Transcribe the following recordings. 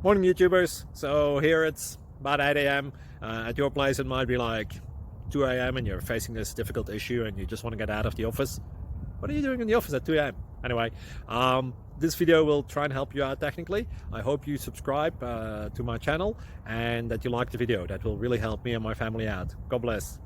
Morning YouTubers. So here it's about 8 a.m. At your place it might be like 2 a.m. and you're facing this difficult issue and you just want to get out of the office. What are you doing in the office at 2 a.m.? Anyway, this video will try and help you out technically. I hope you subscribe to my channel and that you like the video. That will really help me and my family out. God bless.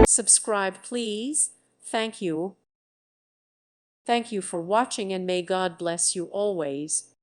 Subscribe, please. Thank you. Thank you for watching, and may God bless you always.